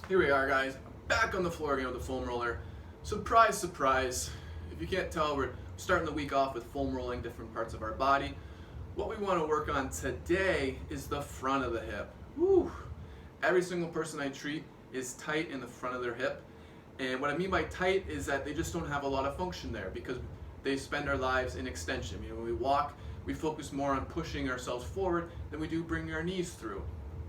Here we are, guys, back on the floor again with the foam roller. Surprise, surprise. If you can't tell, we're starting the week off with foam rolling different parts of our body. What we want to work on today is the front of the hip. Woo. Every single person I treat is tight in the front of their hip. And what I mean by tight is that they just don't have a lot of function there because they spend our lives in extension. You know, when we walk, we focus more on pushing ourselves forward than we do bringing our knees through.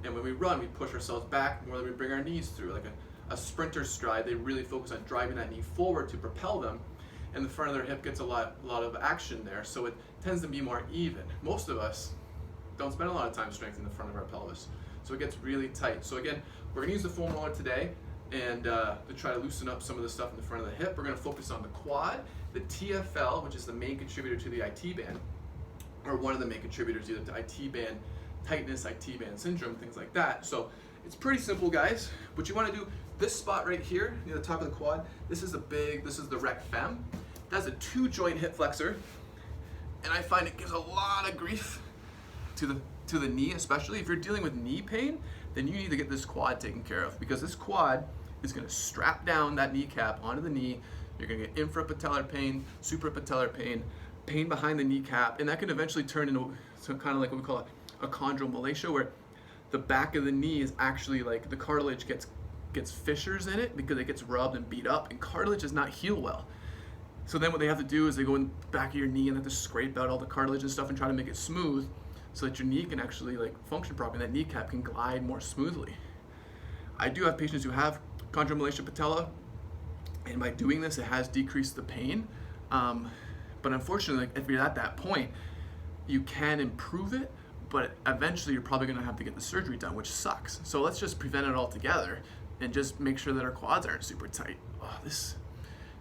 And when we run, we push ourselves back more than we bring our knees through. Like a sprinter's stride, they really focus on driving that knee forward to propel them, and the front of their hip gets a lot of action there, so it tends to be more even. Most of us don't spend a lot of time strengthening the front of our pelvis, so it gets really tight. So again, we're going to use the foam roller today, and to try to loosen up some of the stuff in the front of the hip. We're going to focus on the quad, the TFL, which is the main contributor to the IT band, or one of the main contributors either to IT band tightness, IT band syndrome, things like that. So it's pretty simple, guys. What you want to do, this spot right here near the top of the quad, this is the rec fem. That's a 2-joint hip flexor, and I find it gives a lot of grief to the knee, especially if you're dealing with knee pain. Then you need to get this quad taken care of, because this quad is going to strap down that kneecap onto the knee. You're going to get infrapatellar pain, suprapatellar pain, pain behind the kneecap, and that can eventually turn into kind of like what we call a chondromalacia, where the back of the knee is actually like the cartilage gets fissures in it because it gets rubbed and beat up, and cartilage does not heal well. So then what they have to do is they go in the back of your knee and they have to scrape out all the cartilage and stuff and try to make it smooth so that your knee can actually like function properly and that kneecap can glide more smoothly. I do have patients who have chondromalacia patella, and by doing this it has decreased the pain, but unfortunately, if you're at that point, you can improve it, but eventually you're probably going to have to get the surgery done, which sucks. So let's just prevent it altogether and just make sure that our quads aren't super tight. Oh, this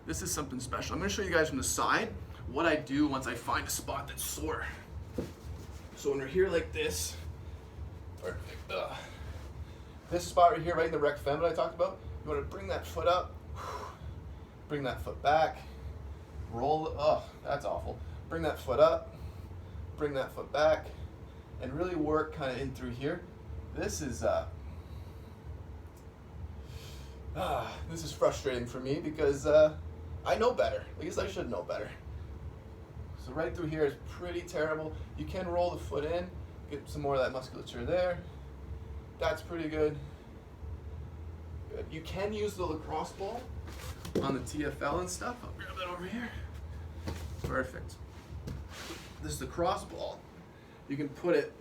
is something special. I'm going to show you guys from the side what I do once I find a spot that's sore. So when we're here like this, this spot right here, right in the rec fem that I talked about, you want to bring that foot up, bring that foot back, roll, that's awful. Bring that foot up, bring that foot back, and really work kind of in through here. This is frustrating for me because I know better. At least I should know better. So right through here is pretty terrible. You can roll the foot in, get some more of that musculature there. That's pretty good. Good. You can use the lacrosse ball on the TFL and stuff. I'll grab that over here. Perfect. This is the cross ball. You can put it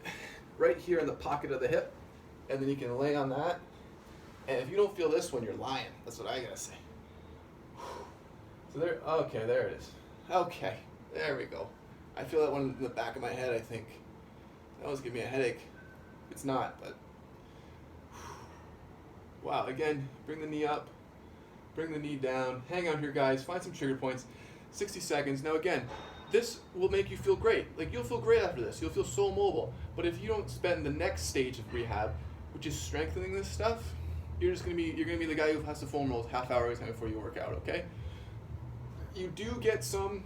right here in the pocket of the hip, and then you can lay on that. And if you don't feel this one, you're lying. That's what I gotta say. So there, okay, there it is. Okay, there we go. I feel that one in the back of my head, I think. That was giving me a headache. It's not, but. Wow, again, bring the knee up, bring the knee down. Hang out here, guys. Find some trigger points. 60 seconds. Now again, this will make you feel great. Like, you'll feel great after this. You'll feel so mobile. But if you don't spend the next stage of rehab, which is strengthening this stuff, you're gonna be the guy who has to foam roll half hour every time before you work out. Okay? You do get some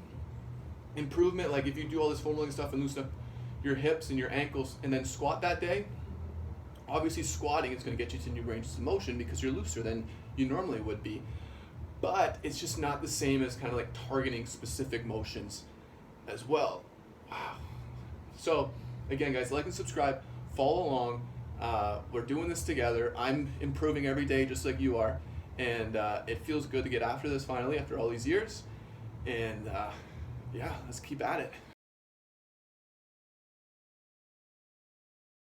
improvement, like if you do all this foam rolling stuff and loosen up your hips and your ankles, and then squat that day. Obviously, squatting is going to get you to new ranges of motion because you're looser than you normally would be. But it's just not the same as kind of like targeting specific motions as well. Wow. So again, guys, like and subscribe, follow along. We're doing this together. I'm improving every day just like you are, and it feels good to get after this finally after all these years. And yeah, let's keep at it.